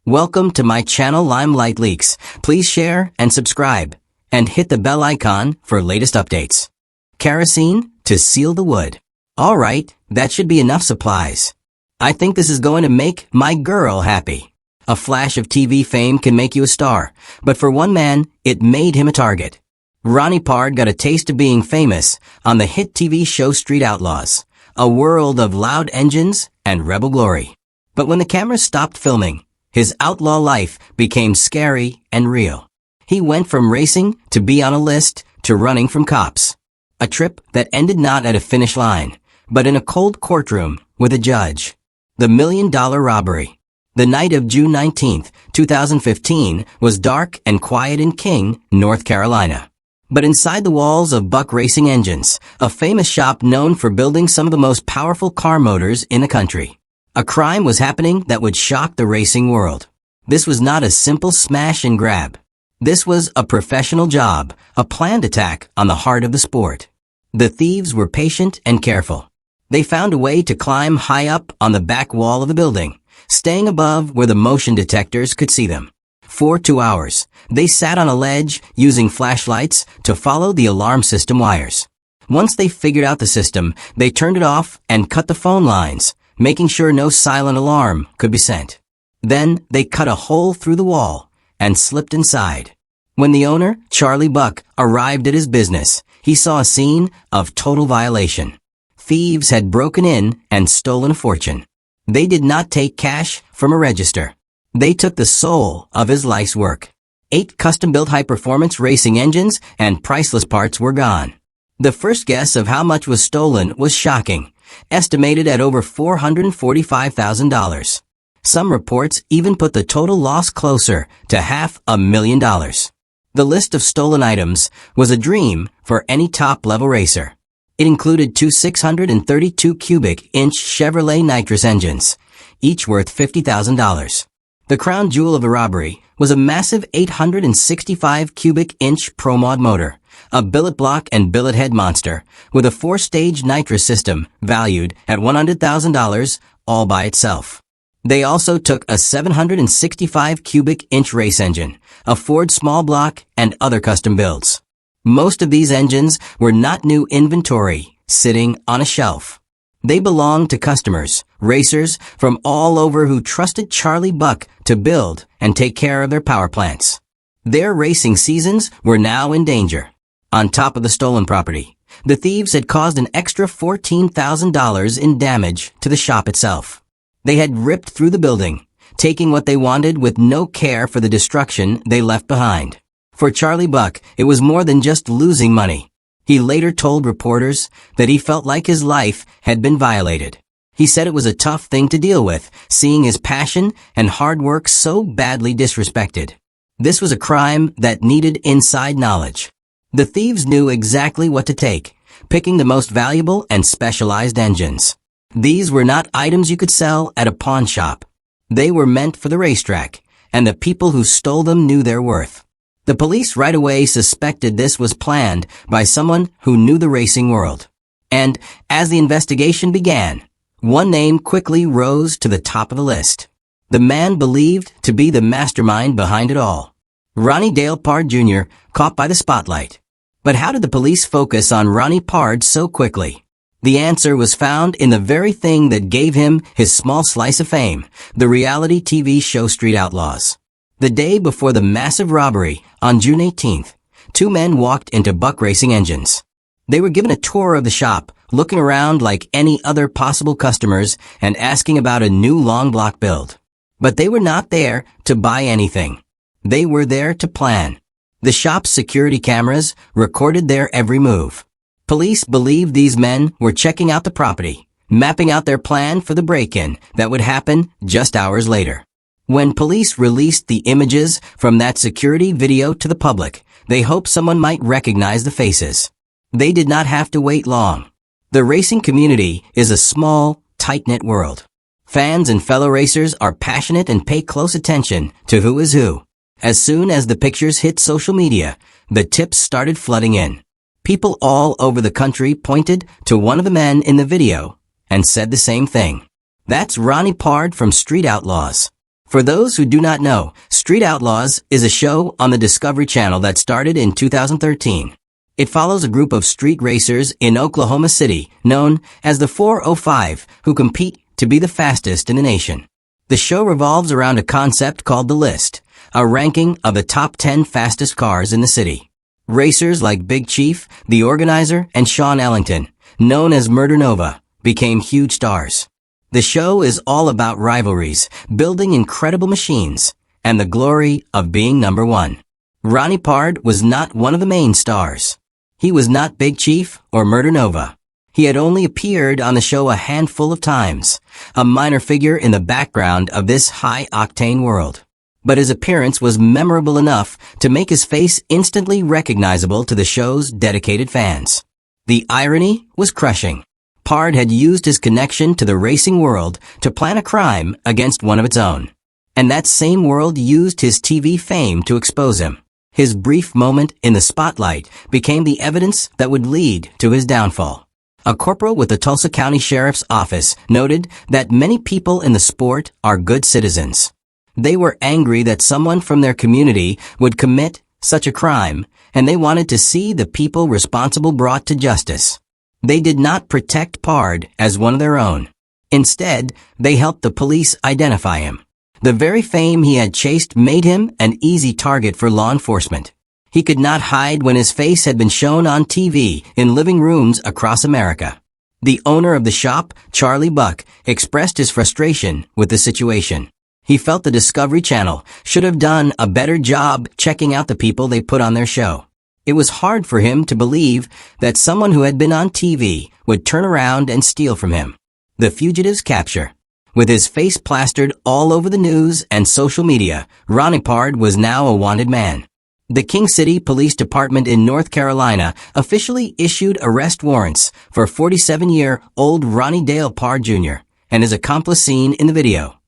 Welcome to my channel Limelight Leaks. Please share and subscribe, and hit the bell icon for latest updates. Kerosene to seal the wood. Alright, that should be enough supplies. I think this is going to make my girl happy. A flash of TV fame can make you a star, but for one man, it made him a target. Ronnie Pollard got a taste of being famous on the hit TV show Street Outlaws, a world of loud engines and rebel glory. But when the cameras stopped filming, his outlaw life became scary and real. He went from racing to be on a list to running from cops. A trip that ended not at a finish line, but in a cold courtroom with a judge. The $1 million robbery. The night of June 19, 2015 was dark and quiet in King, North Carolina. But inside the walls of Buck Racing Engines, a famous shop known for building some of the most powerful car motors in the country, a crime was happening that would shock the racing world. This was not a simple smash and grab. This was a professional job, a planned attack on the heart of the sport. The thieves were patient and careful. They found a way to climb high up on the back wall of the building, staying above where the motion detectors could see them. For 2 hours, they sat on a ledge using flashlights to follow the alarm system wires. Once they figured out the system, they turned it off and cut the phone lines, making sure no silent alarm could be sent. Then they cut a hole through the wall and slipped inside. When the owner, Charlie Buck, arrived at his business, he saw a scene of total violation. Thieves had broken in and stolen a fortune. They did not take cash from a register. They took the soul of his life's work. 8 custom-built high-performance racing engines and priceless parts were gone. The first guess of how much was stolen was shocking, estimated at over $445,000. Some reports even put the total loss closer to $500,000. The list of stolen items was a dream for any top-level racer. It included 2 632 cubic inch Chevrolet nitrous engines, each worth $50,000. The crown jewel of the robbery was a massive 865 cubic inch Pro Mod motor, a billet block and billet head monster with a 4-stage nitrous system valued at $100,000 all by itself. They also took a 765 cubic inch race engine, a Ford small block, and other custom builds. Most of these engines were not new inventory sitting on a shelf. They belonged to customers, racers from all over who trusted Charlie Buck to build and take care of their power plants. Their racing seasons were now in danger. On top of the stolen property, the thieves had caused an extra $14,000 in damage to the shop itself. They had ripped through the building, taking what they wanted with no care for the destruction they left behind. For Charlie Buck, it was more than just losing money. He later told reporters that he felt like his life had been violated. He said it was a tough thing to deal with, seeing his passion and hard work so badly disrespected. This was a crime that needed inside knowledge. The thieves knew exactly what to take, picking the most valuable and specialized engines. These were not items you could sell at a pawn shop. They were meant for the racetrack, and the people who stole them knew their worth. The police right away suspected this was planned by someone who knew the racing world. And as the investigation began, one name quickly rose to the top of the list. The man believed to be the mastermind behind it all. Ronnie Pollard Jr. caught by the spotlight. But how did the police focus on Ronnie Pollard so quickly? The answer was found in the very thing that gave him his small slice of fame, the reality TV show Street Outlaws. The day before the massive robbery, on June 18th, 2 men walked into Buck Racing Engines. They were given a tour of the shop, looking around like any other possible customers and asking about a new long block build. But they were not there to buy anything. They were there to plan. The shop's security cameras recorded their every move. Police believed these men were checking out the property, mapping out their plan for the break-in that would happen just hours later. When police released the images from that security video to the public, they hoped someone might recognize the faces. They did not have to wait long. The racing community is a small, tight-knit world. Fans and fellow racers are passionate and pay close attention to who is who. As soon as the pictures hit social media, the tips started flooding in. People all over the country pointed to one of the men in the video and said the same thing. That's Ronnie Pollard from Street Outlaws. For those who do not know, Street Outlaws is a show on the Discovery Channel that started in 2013. It follows a group of street racers in Oklahoma City, known as the 405, who compete to be the fastest in the nation. The show revolves around a concept called the list, a ranking of the top 10 fastest cars in the city. Racers like Big Chief, the organizer, and Sean Ellington, known as Murder Nova, became huge stars. The show is all about rivalries, building incredible machines, and the glory of being number one. Ronnie Pollard was not one of the main stars. He was not Big Chief or Murder Nova. He had only appeared on the show a handful of times, a minor figure in the background of this high-octane world. But his appearance was memorable enough to make his face instantly recognizable to the show's dedicated fans. The irony was crushing. Pollard had used his connection to the racing world to plan a crime against one of its own. And that same world used his TV fame to expose him. His brief moment in the spotlight became the evidence that would lead to his downfall. A corporal with the Tulsa County Sheriff's Office noted that many people in the sport are good citizens. They were angry that someone from their community would commit such a crime, and they wanted to see the people responsible brought to justice. They did not protect Pollard as one of their own. Instead, they helped the police identify him. The very fame he had chased made him an easy target for law enforcement. He could not hide when his face had been shown on TV in living rooms across America. The owner of the shop, Charlie Buck, expressed his frustration with the situation. He felt the Discovery Channel should have done a better job checking out the people they put on their show. It was hard for him to believe that someone who had been on TV would turn around and steal from him. The fugitive's capture. With his face plastered all over the news and social media, Ronnie Pollard was now a wanted man. The King City Police Department in North Carolina officially issued arrest warrants for 47-year-old Ronnie Dale Pollard Jr. and his accomplice seen in the video,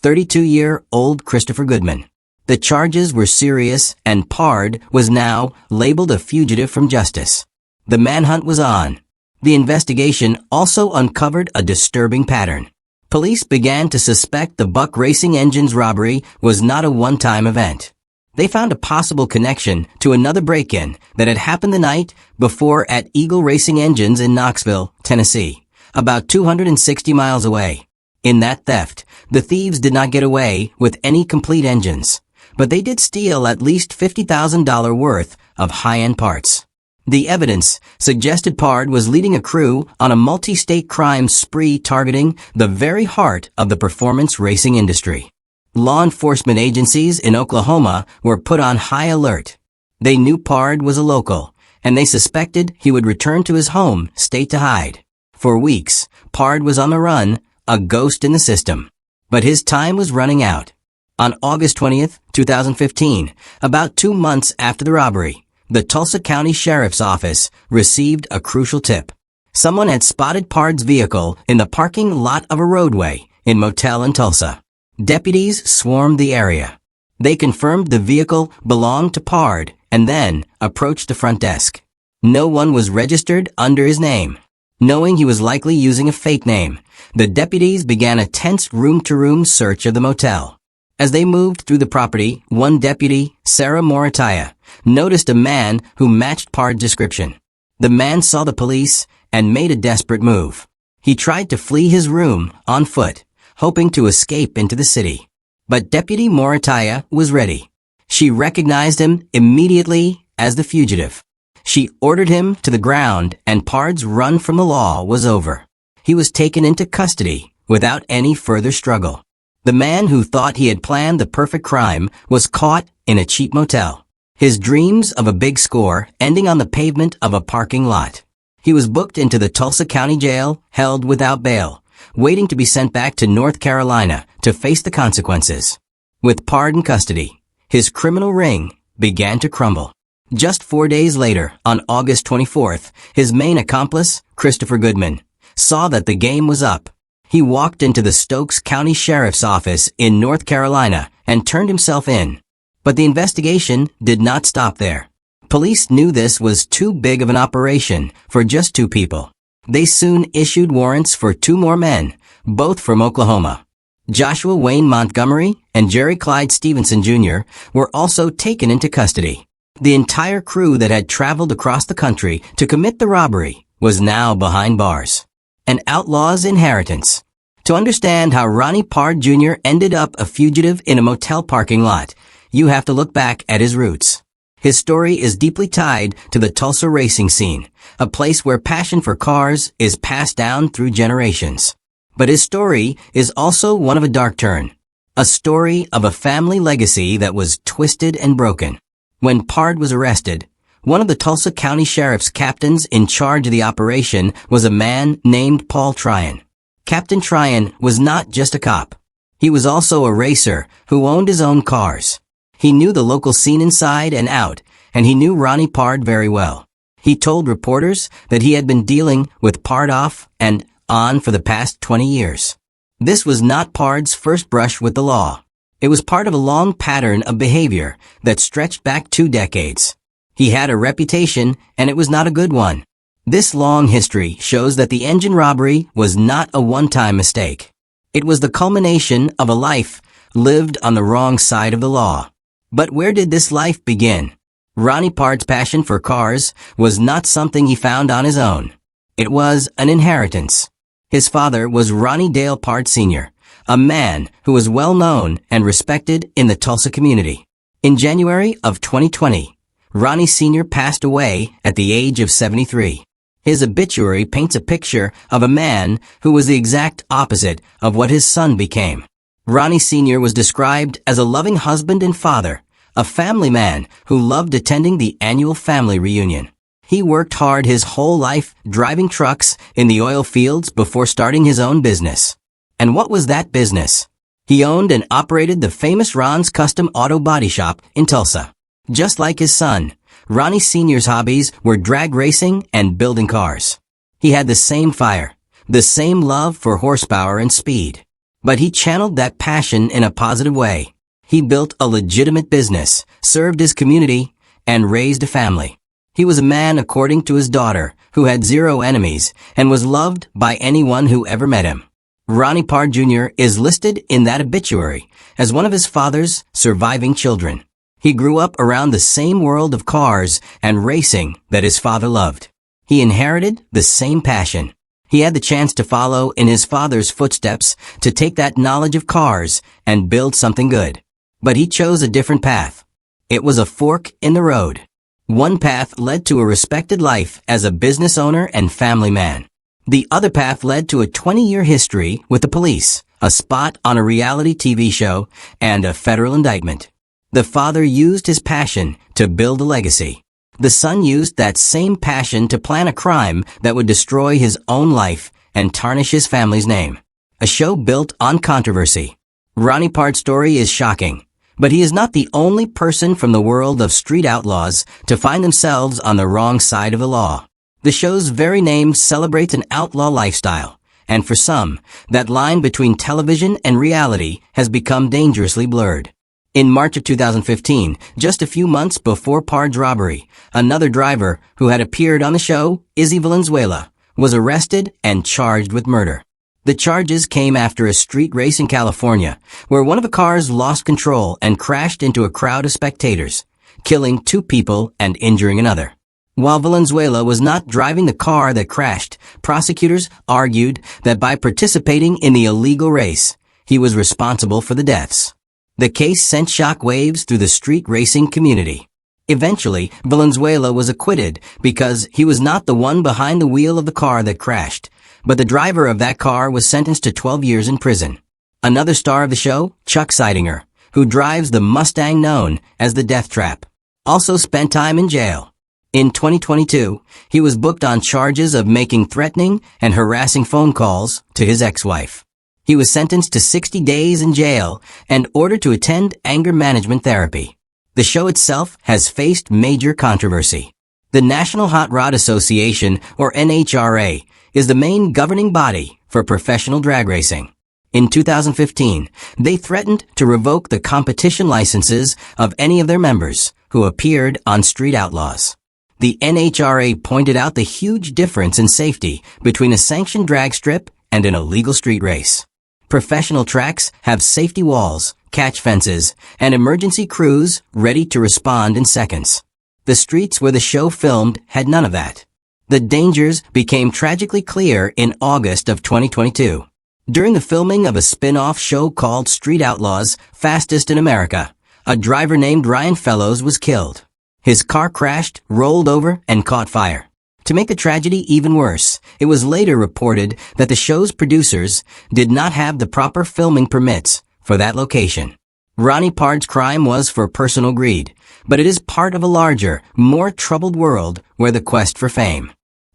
32-year-old Christopher Goodman. The charges were serious, and Pollard was now labeled a fugitive from justice. The manhunt was on. The investigation also uncovered a disturbing pattern. Police began to suspect the Buck Racing Engine's robbery was not a one-time event. They found a possible connection to another break-in that had happened the night before at Eagle Racing Engines in Knoxville, Tennessee, about 260 miles away. In that theft, the thieves did not get away with any complete engines, but they did steal at least $50,000 worth of high-end parts. The evidence suggested Pollard was leading a crew on a multi-state crime spree targeting the very heart of the performance racing industry. Law enforcement agencies in Oklahoma were put on high alert. They knew Pollard was a local, and they suspected he would return to his home state to hide. For weeks, Pollard was on the run, a ghost in the system. But his time was running out. On August 20th, 2015, about 2 months after the robbery, the Tulsa County Sheriff's Office received a crucial tip. Someone had spotted Pollard's vehicle in the parking lot of a roadway in motel in Tulsa. Deputies swarmed the area. They confirmed the vehicle belonged to Pollard and then approached the front desk. No one was registered under his name. Knowing he was likely using a fake name, the deputies began a tense room-to-room search of the motel. As they moved through the property, one deputy, Sarah Morataya, noticed a man who matched Pollard's description. The man saw the police and made a desperate move. He tried to flee his room on foot, hoping to escape into the city. But Deputy Morataya was ready. She recognized him immediately as the fugitive. She ordered him to the ground, and Pollard's run from the law was over. He was taken into custody without any further struggle. The man who thought he had planned the perfect crime was caught in a cheap motel. His dreams of a big score ending on the pavement of a parking lot. He was booked into the Tulsa County Jail, held without bail, waiting to be sent back to North Carolina to face the consequences. With Pollard in custody, his criminal ring began to crumble. Just 4 days later, on August 24th, his main accomplice, Christopher Goodman, saw that the game was up. He walked into the Stokes County Sheriff's Office in North Carolina and turned himself in. But the investigation did not stop there. Police knew this was too big of an operation for just 2 people. They soon issued warrants for 2 more men, both from Oklahoma. Joshua Wayne Montgomery and Jerry Clyde Stevenson Jr. were also taken into custody. The entire crew that had traveled across the country to commit the robbery was now behind bars. An outlaw's inheritance. To understand how Ronnie Pollard Jr. ended up a fugitive in a motel parking lot, you have to look back at his roots. His story is deeply tied to the Tulsa racing scene, a place where passion for cars is passed down through generations. But his story is also one of a dark turn. A story of a family legacy that was twisted and broken. When Pollard was arrested, one of the Tulsa County Sheriff's captains in charge of the operation was a man named Paul Tryon. Captain Tryon was not just a cop. He was also a racer who owned his own cars. He knew the local scene inside and out, and he knew Ronnie Pollard very well. He told reporters that he had been dealing with Pollard off and on for the past 20 years. This was not Pollard's first brush with the law. It was part of a long pattern of behavior that stretched back 2 decades. He had a reputation, and it was not a good one. This long history shows that the engine robbery was not a one-time mistake. It was the culmination of a life lived on the wrong side of the law. But where did this life begin? Ronnie Pollard's passion for cars was not something he found on his own. It was an inheritance. His father was Ronnie Dale Pollard Sr., a man who was well known and respected in the Tulsa community. In January of 2020, Ronnie Sr. passed away at the age of 73. His obituary paints a picture of a man who was the exact opposite of what his son became. Ronnie Sr. was described as a loving husband and father, a family man who loved attending the annual family reunion. He worked hard his whole life driving trucks in the oil fields before starting his own business. And what was that business? He owned and operated the famous Ron's Custom Auto Body Shop in Tulsa. Just like his son, Ronnie Sr.'s hobbies were drag racing and building cars. He had the same fire, the same love for horsepower and speed. But he channeled that passion in a positive way. He built a legitimate business, served his community, and raised a family. He was a man according to his daughter, who had 0 enemies and was loved by anyone who ever met him. Ronnie Pollard Jr. is listed in that obituary as one of his father's surviving children. He grew up around the same world of cars and racing that his father loved. He inherited the same passion. He had the chance to follow in his father's footsteps to take that knowledge of cars and build something good. But he chose a different path. It was a fork in the road. One path led to a respected life as a business owner and family man. The other path led to a 20-year history with the police, a spot on a reality TV show, and a federal indictment. The father used his passion to build a legacy. The son used that same passion to plan a crime that would destroy his own life and tarnish his family's name. A show built on controversy. Ronnie Pollard's story is shocking, but he is not the only person from the world of Street Outlaws to find themselves on the wrong side of the law. The show's very name celebrates an outlaw lifestyle, and for some, that line between television and reality has become dangerously blurred. In March of 2015, just a few months before Pollard's robbery, another driver who had appeared on the show, Izzy Valenzuela, was arrested and charged with murder. The charges came after a street race in California, where one of the cars lost control and crashed into a crowd of spectators, killing 2 people and injuring another. While Valenzuela was not driving the car that crashed, prosecutors argued that by participating in the illegal race, he was responsible for the deaths. The case sent shockwaves through the street racing community. Eventually, Valenzuela was acquitted because he was not the one behind the wheel of the car that crashed, but the driver of that car was sentenced to 12 years in prison. Another star of the show, Chuck Seidinger, who drives the Mustang known as the Death Trap, also spent time in jail. In 2022, he was booked on charges of making threatening and harassing phone calls to his ex-wife. He was sentenced to 60 days in jail and ordered to attend anger management therapy. The show itself has faced major controversy. The National Hot Rod Association, or NHRA, is the main governing body for professional drag racing. In 2015, they threatened to revoke the competition licenses of any of their members who appeared on Street Outlaws. The NHRA pointed out the huge difference in safety between a sanctioned drag strip and an illegal street race. Professional tracks have safety walls, catch fences, and emergency crews ready to respond in seconds. The streets where the show filmed had none of that. The dangers became tragically clear in August of 2022. During the filming of a spin-off show called Street Outlaws, Fastest in America, a driver named Ryan Fellows was killed. His car crashed, rolled over, and caught fire. To make the tragedy even worse, it was later reported that the show's producers did not have the proper filming permits for that location. Ronnie Pollard's crime was for personal greed, but it is part of a larger, more troubled world where the quest for fame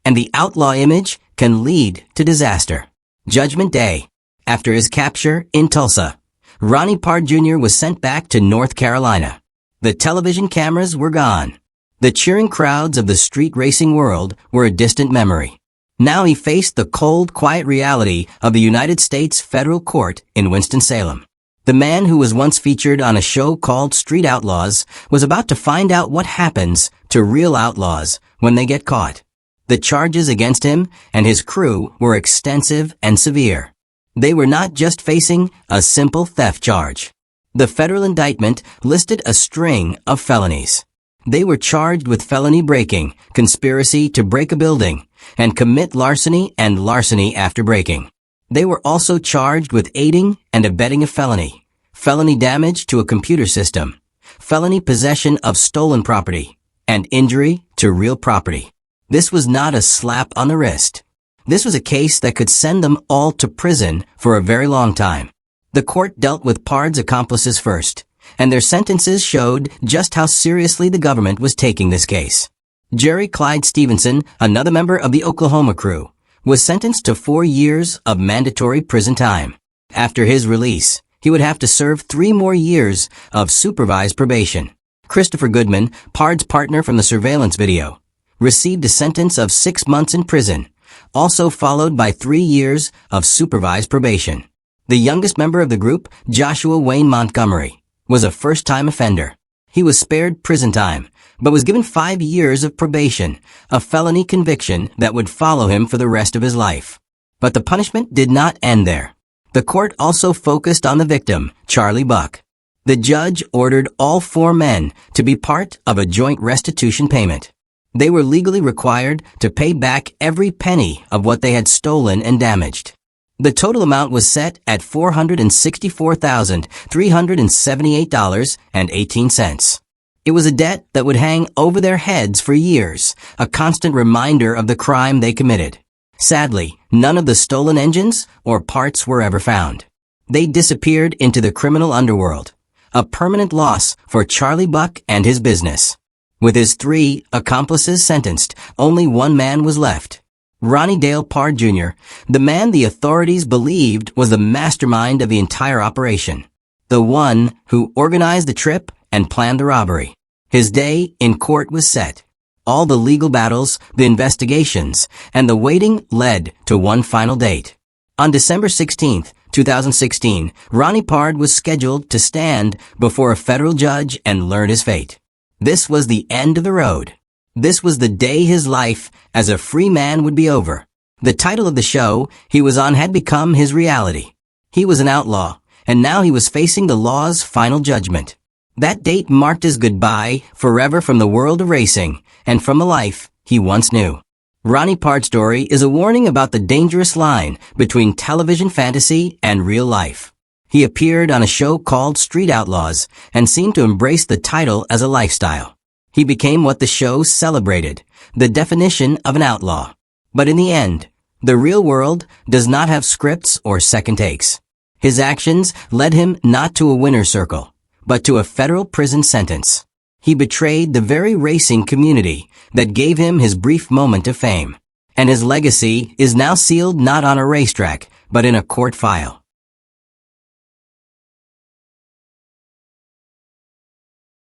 and the outlaw image can lead to disaster. Judgment Day. After his capture in Tulsa, Ronnie Pollard Jr. was sent back to North Carolina. The television cameras were gone. The cheering crowds of the street racing world were a distant memory. Now he faced the cold, quiet reality of the United States federal court in Winston-Salem. The man who was once featured on a show called Street Outlaws was about to find out what happens to real outlaws when they get caught. The charges against him and his crew were extensive and severe. They were not just facing a simple theft charge. The federal indictment listed a string of felonies. They were charged with felony breaking, conspiracy to break a building, and commit larceny and larceny after breaking. They were also charged with aiding and abetting a felony, felony damage to a computer system, felony possession of stolen property, and injury to real property. This was not a slap on the wrist. This was a case that could send them all to prison for a very long time. The court dealt with Pollard's accomplices first, and their sentences showed just how seriously the government was taking this case. Jerry Clyde Stevenson, another member of the Oklahoma crew, was sentenced to 4 years of mandatory prison time. After his release, he would have to serve 3 more years of supervised probation. Christopher Goodman, Pollard's partner from the surveillance video, received a sentence of 6 months in prison, also followed by 3 years of supervised probation. The youngest member of the group, Joshua Wayne Montgomery, was a first-time offender. He was spared prison time, but was given 5 years of probation, a felony conviction that would follow him for the rest of his life. But the punishment did not end there. The court also focused on the victim, Charlie Buck. The judge ordered all 4 men to be part of a joint restitution payment. They were legally required to pay back every penny of what they had stolen and damaged. The total amount was set at $464,378.18. It was a debt that would hang over their heads for years, a constant reminder of the crime they committed. Sadly, none of the stolen engines or parts were ever found. They disappeared into the criminal underworld, a permanent loss for Charlie Buck and his business. With his 3 accomplices sentenced, only 1 man was left. Ronnie Dale Pollard Jr., the man the authorities believed was the mastermind of the entire operation. The one who organized the trip and planned the robbery. His day in court was set. All the legal battles, the investigations, and the waiting led to one final date. On December 16, 2016, Ronnie Pollard was scheduled to stand before a federal judge and learn his fate. This was the end of the road. This was the day his life as a free man would be over. The title of the show he was on had become his reality. He was an outlaw, and now he was facing the law's final judgment. That date marked his goodbye forever from the world of racing and from the life he once knew. Ronnie Pollard's story is a warning about the dangerous line between television fantasy and real life. He appeared on a show called Street Outlaws and seemed to embrace the title as a lifestyle. He became what the show celebrated, the definition of an outlaw. But in the end, the real world does not have scripts or second takes. His actions led him not to a winner's circle, but to a federal prison sentence. He betrayed the very racing community that gave him his brief moment of fame. And his legacy is now sealed not on a racetrack, but in a court file.